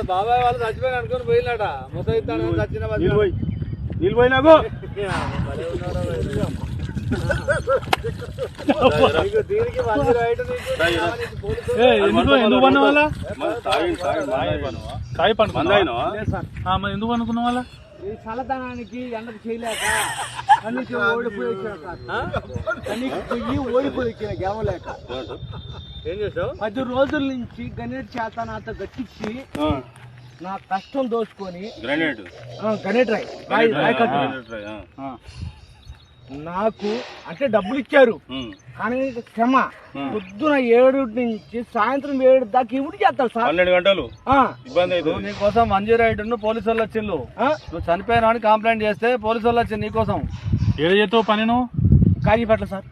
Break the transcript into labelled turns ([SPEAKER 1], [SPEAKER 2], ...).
[SPEAKER 1] బాబాయ్ వాళ్ళు చచ్చిపోయి అనుకుని పోయినాట మొత్తం ఇస్తాను చచ్చిన
[SPEAKER 2] నీళ్ళు పోయినాకు
[SPEAKER 3] ఎందుకు పన్న వాళ్ళ ఎందుకు అనుకున్న వాళ్ళ
[SPEAKER 1] ఈ చల్లదనానికి ఎండకు చేయలేక కనీసి ఓడిపోయి వచ్చిన గెలవలేక ఏం చేసావు 10 రోజుల నుంచి గణేట్ చేత నాతో గట్టించి నా కష్టం దోచుకొని గణేట్ నాకు అంటే డబ్బులు ఇచ్చారు కానీ క్షమ పొద్దున 7 నుంచి సాయంత్రం 7 దాకా ఇవి చేస్తారు సార్
[SPEAKER 2] 12 గంటలు ఇబ్బంది అవుతుంది
[SPEAKER 3] నీకోసం మంజీ రైడ్ పోలీసు వాళ్ళు వచ్చిండు నువ్వు చనిపోయినా అని కంప్లైంట్ చేస్తే పోలీసు వాళ్ళు వచ్చింది నీకోసం ఏడు చేస్తావు పని నువ్వు
[SPEAKER 1] కాజీపేట సార్